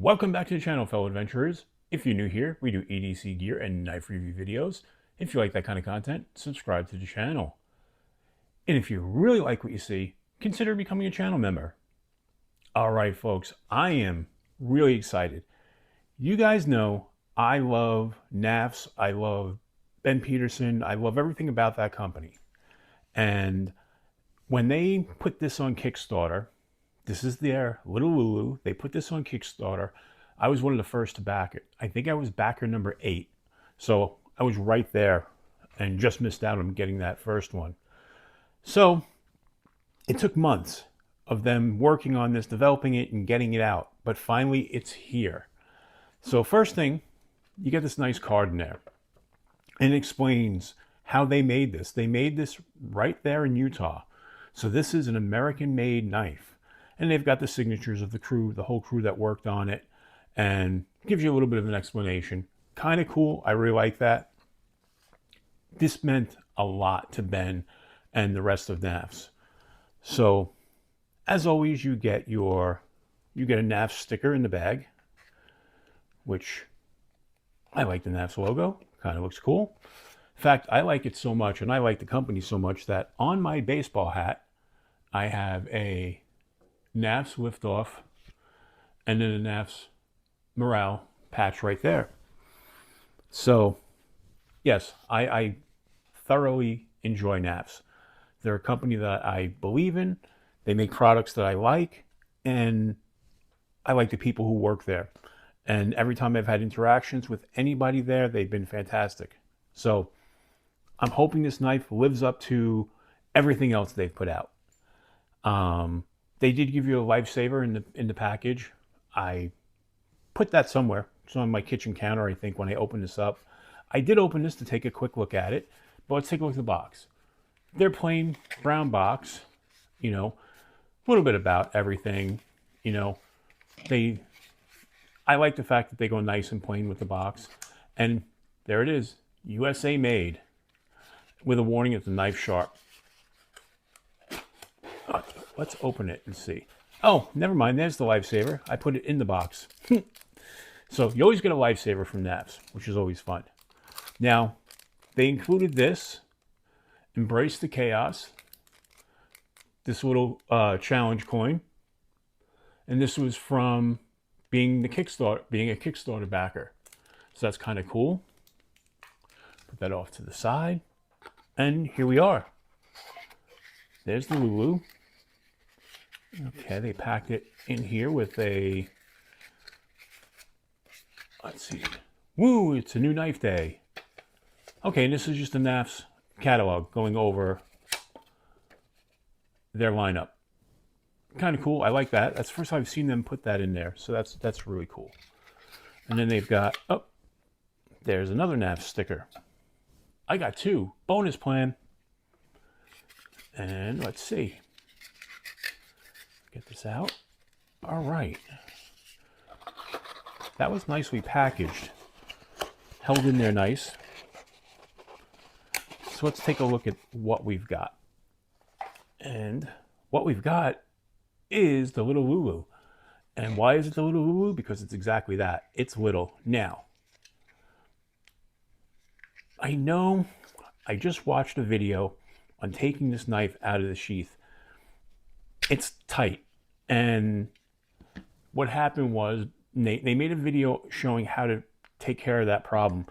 Welcome back to the channel, fellow adventurers. If you're new here, we do EDC gear and knife review videos. If you like that kind of content, subscribe to the channel. And if you really like what you see, consider becoming a channel member. All right, folks, I am really excited. You guys know I love Knafs, I love Ben Petersen, I love everything about that company. And when they put this on Kickstarter, this is their Little LuLu. They put this on Kickstarter. I was one of the first to back it. I think I was backer number 8. So I was right there and just missed out on getting that first one. So it took months of them working on this, developing it, and getting it out. But finally, it's here. So first thing, you get this nice card in there. And it explains how they made this. They made this right there in Utah. So this is an American-made knife. And they've got the signatures of the crew, the whole crew that worked on it, and gives you a little bit of an explanation. Kind of cool. I really like that. This meant a lot to Ben and the rest of Knafs. So, as always, you get a Knafs sticker in the bag, which I like the Knafs logo. Kind of looks cool. In fact, I like it so much, and I like the company so much that on my baseball hat, I have a Knafs liftoff and then a Knafs morale patch right there. So, yes, I thoroughly enjoy Knafs. They're a company that I believe in. They make products that I like, and I like the people who work there. And every time I've had interactions with anybody there, they've been fantastic. So, I'm hoping this knife lives up to everything else they've put out. They did give you a lifesaver in the package. I put that somewhere. It's on my kitchen counter, I think, when I opened this up. I did open this to take a quick look at it, but let's take a look at the box. They're plain brown box, a little bit about everything, I like the fact that they go nice and plain with the box. And there it is, USA made, with a warning that the knife's sharp. Let's open it and see. Oh, never mind. There's the lifesaver. I put it in the box. So you always get a lifesaver from Knafs, which is always fun. Now, they included this. Embrace the chaos. This little challenge coin. And this was from being a Kickstarter backer. So that's kind of cool. Put that off to the side. And here we are. There's the Lulu. Okay, they packed it in here with a, let's see, woo, it's a new knife day. Okay, and this is just a Knafs catalog going over their lineup. Kind of cool, I like that. That's the first time I've seen them put that in there, so that's really cool. And then they've got, oh, there's another Knafs sticker. I got 2, bonus plan. And let's see. Get this out. All right. That was nicely packaged. Held in there nice. So let's take a look at what we've got. And what we've got is the Little LuLu. And why is it the Little LuLu? Because it's exactly that. It's little. Now, I know I just watched a video on taking this knife out of the sheath. It's tight. And what happened was they made a video showing how to take care of that problem.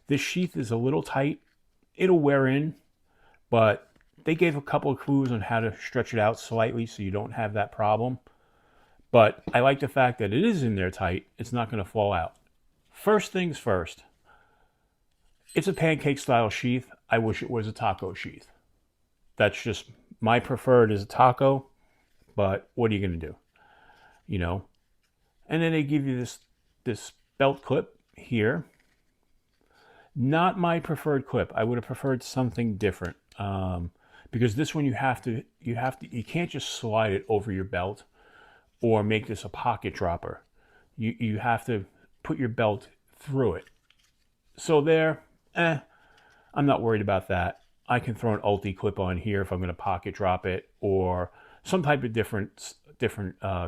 This sheath is a little tight. It'll wear in, but they gave a couple of clues on how to stretch it out slightly so you don't have that problem. But I like the fact that it is in there tight. It's not going to fall out. First things first. It's a pancake style sheath. I wish it was a taco sheath. That's just my preferred is a taco, but what are you going to do? And then they give you this belt clip here. Not my preferred clip. I would have preferred something different because this one you can't just slide it over your belt or make this a pocket dropper. You have to put your belt through it. So there, I'm not worried about that. I can throw an ulti clip on here if I'm going to pocket drop it, or some type of different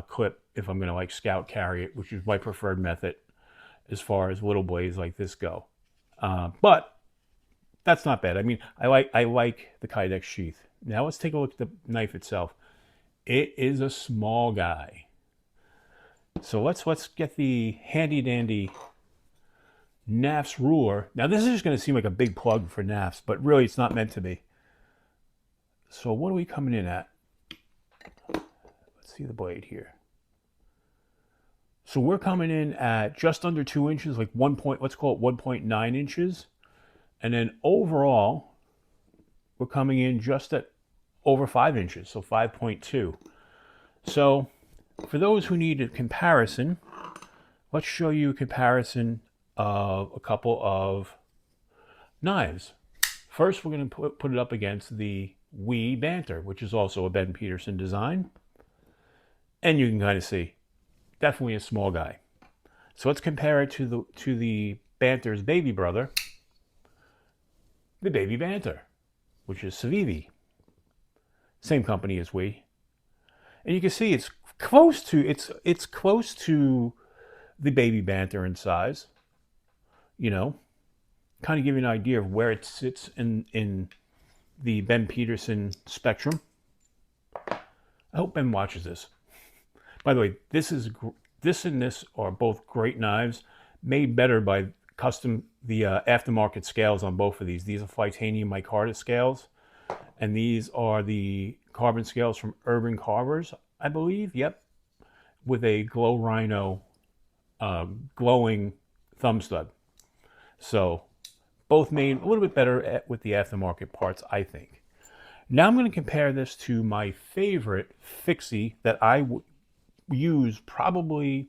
clip if I'm going to like scout carry it, which is my preferred method as far as little blades like this go. But that's not bad. I mean, I like the Kydex sheath. Now let's take a look at the knife itself. It is a small guy. So let's get the handy dandy Knafs ruler. Now this is just going to seem like a big plug for Knafs, but really it's not meant to be. So what are we coming in at? Let's see the blade here. So we're coming in at just under 2 inches, like let's call it 1.9 inches. And then overall, we're coming in just at over 5 inches, so 5.2. So for those who need a comparison, let's show you a comparison of a couple of knives. First, we're going to put it up against the Wee Banter, which is also a Ben Petersen design. And you can kind of see, definitely a small guy. So let's compare it to the Banter's baby brother, the Baby Banter, which is Civivi. Same company as Wee. And you can see it's close to the Baby Banter in size. You know, kind of give you an idea of where it sits in the Ben Petersen spectrum. I hope Ben watches this. By the way, this and this are both great knives, made better by the aftermarket scales on both of these. These are titanium micarta scales, and these are the carbon scales from Urban Carvers, I believe. Yep, with a glow rhino, glowing thumb stud. So both made a little bit better with the aftermarket parts, I think. Now I'm going to compare this to my favorite fixie that I use probably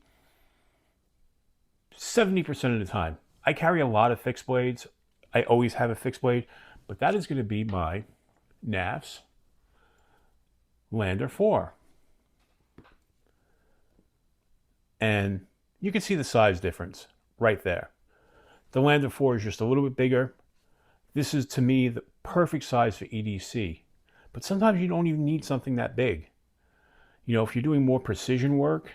70% of the time. I carry a lot of fixed blades. I always have a fixed blade, but that is going to be my Knafs Lander 4. And you can see the size difference right there. The Lander 4 is just a little bit bigger. This is, to me, the perfect size for EDC. But sometimes you don't even need something that big. You know, if you're doing more precision work,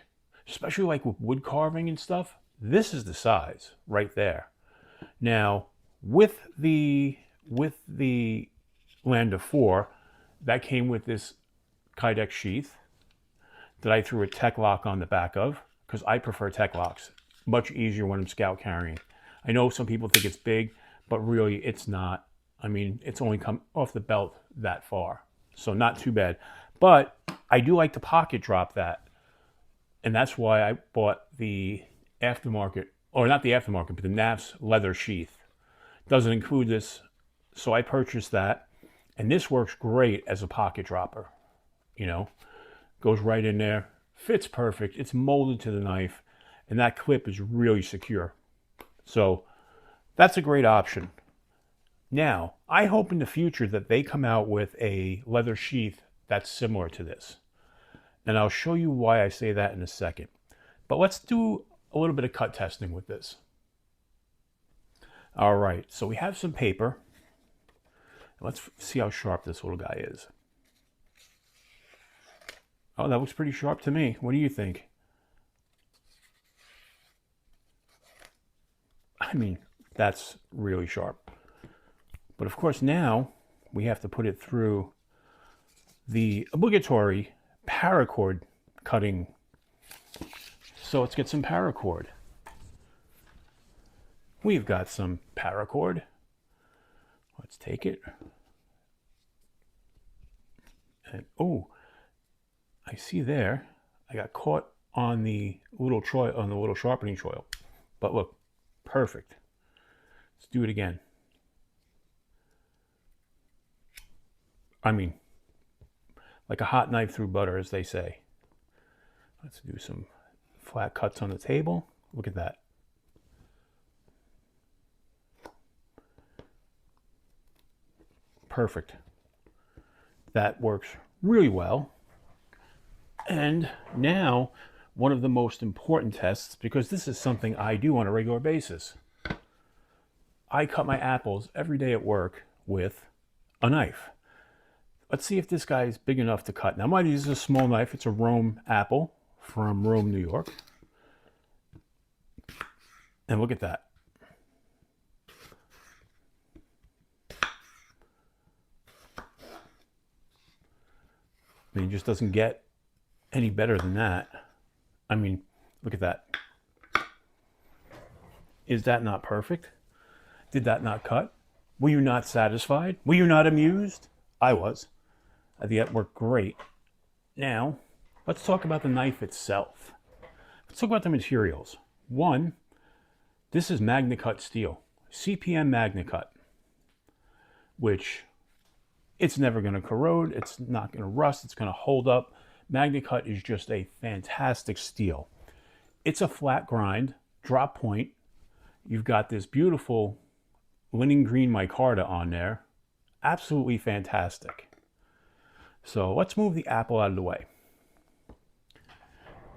especially like with wood carving and stuff, this is the size right there. Now, with the Lander 4, that came with this Kydex sheath that I threw a tech lock on the back of, because I prefer tech locks. Much easier when I'm scout carrying. I know some people think it's big, but really it's not. I mean, it's only come off the belt that far, so not too bad. But I do like to pocket drop that, and that's why I bought the aftermarket, or not the aftermarket, but the Knafs leather sheath. Doesn't include this, so I purchased that, and this works great as a pocket dropper. You know, goes right in there, fits perfect, it's molded to the knife, and that clip is really secure. So that's a great option. Now, I hope in the future that they come out with a leather sheath that's similar to this. And I'll show you why I say that in a second. But let's do a little bit of cut testing with this. All right, so we have some paper. Let's see how sharp this little guy is. Oh, that looks pretty sharp to me. What do you think? I mean, that's really sharp. But of course now we have to put it through the obligatory paracord cutting. So let's get some paracord. We've got some paracord. Let's take it. And oh, I see there, I got caught on the little sharpening choil. But look, perfect. Let's do it again. I mean, like a hot knife through butter, as they say. Let's do some flat cuts on the table. Look at that. Perfect. That works really well. And now, one of the most important tests, because this is something I do on a regular basis. I cut my apples every day at work with a knife. Let's see if this guy is big enough to cut. Now, mind you, this is a small knife. It's a Rome apple, from Rome, New York. And look at that. I mean, it just doesn't get any better than that. I mean, look at that. Is that not perfect? Did that not cut? Were you not satisfied? Were you not amused? I was. I think that worked great. Now, let's talk about the knife itself. Let's talk about the materials. One, this is MagnaCut steel, CPM MagnaCut, which it's never going to corrode. It's not going to rust. It's going to hold up. MagnaCut is just a fantastic steel. It's a flat grind, drop point. You've got this beautiful linen green micarta on there. Absolutely fantastic. So let's move the apple out of the way.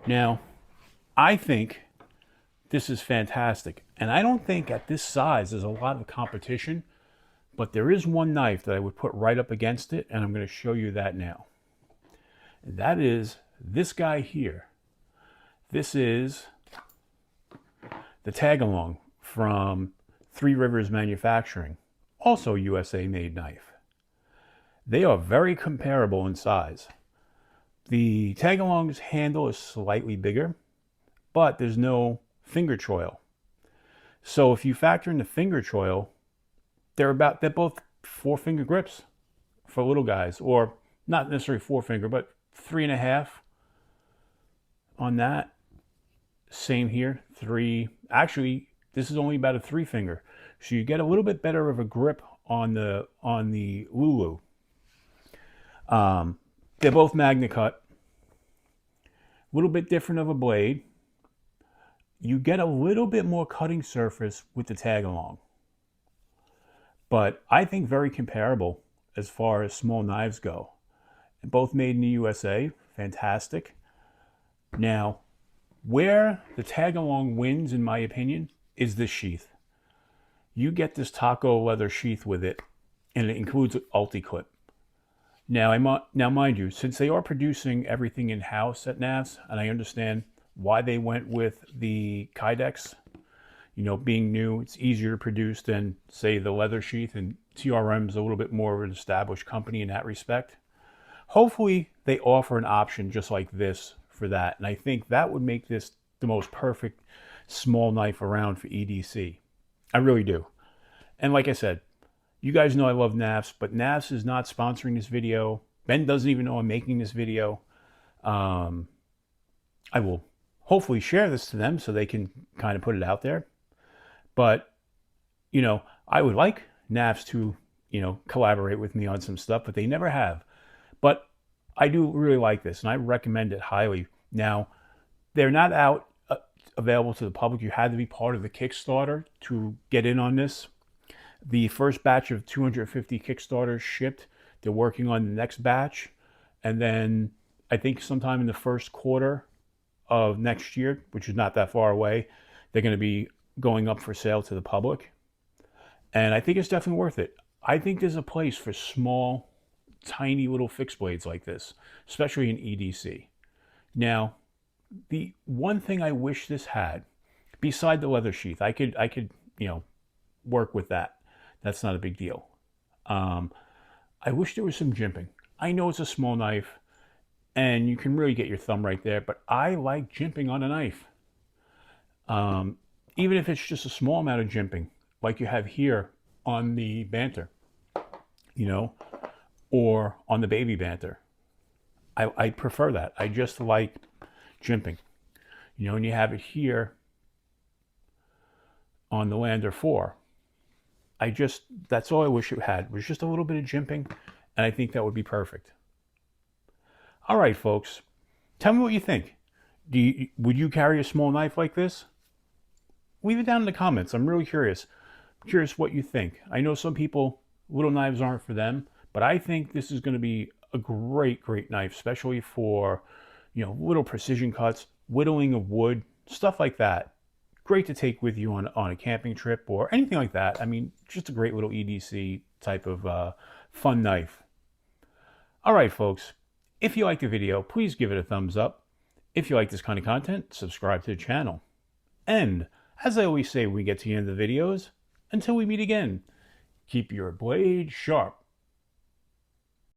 Now, I think this is fantastic. And I don't think at this size there's a lot of competition, but there is one knife that I would put right up against it, and I'm going to show you that now. And that is this guy here. This is the tag-along from Three Rivers Manufacturing, also USA made knife. They are very comparable in size. The tag-along's handle is slightly bigger, but there's no finger choil. So if you factor in the finger choil, they're both 4-finger grips for little guys, or not necessarily 4-finger, but 3.5 on that. Same here, 3. Actually, this is only about a 3-finger, so you get a little bit better of a grip on the Lulu. They're both MagnaCut. A little bit different of a blade. You get a little bit more cutting surface with the tag-along, but I think very comparable as far as small knives go. Both made in the USA, fantastic. Now, where the tag-along wins, in my opinion, is this sheath. You get this taco leather sheath with it, and it includes an ulti-clip. Now, mind you, since they are producing everything in-house at Knafs, and I understand why they went with the Kydex, you know, being new, it's easier to produce than, say, the leather sheath, and TRM's a little bit more of an established company in that respect. Hopefully, they offer an option just like this for that, and I think that would make this the most perfect small knife around for EDC. I really do. And like I said, you guys know I love Knafs, but Knafs is not sponsoring this video. Ben doesn't even know I'm making this video. I will hopefully share this to them so they can kind of put it out there. But, you know, I would like Knafs to, you know, collaborate with me on some stuff, but they never have. But I do really like this, and I recommend it highly. Now, they're not out available to the public. You had to be part of the Kickstarter to get in on this. The first batch of 250 Kickstarters shipped. They're working on the next batch. And then I think sometime in the first quarter of next year, which is not that far away, they're going to be going up for sale to the public. And I think it's definitely worth it. I think there's a place for small, tiny little fixed blades like this, especially in EDC. Now, the one thing I wish this had, beside the leather sheath, I could, you know, work with that. That's not a big deal. I wish there was some jimping. I know it's a small knife, and you can really get your thumb right there, but I like jimping on a knife. Even if it's just a small amount of jimping, like you have here on the banter, you know, or on the baby banter. I prefer that. I just like jimping. You know, and you have it here on the Lander 4. That's all I wish it had, was just a little bit of jimping, and I think that would be perfect. All right, folks, tell me what you think. Would you carry a small knife like this? Leave it down in the comments. I'm really curious. I'm curious what you think. I know some people, little knives aren't for them, but I think this is going to be a great, great knife, especially for, you know, little precision cuts, whittling of wood, stuff like that. Great to take with you on a camping trip or anything like that. I mean, just a great little EDC type of fun knife. All right, folks, if you liked the video, please give it a thumbs up. If you like this kind of content, subscribe to the channel. And as I always say when we get to the end of the videos, until we meet again, keep your blade sharp.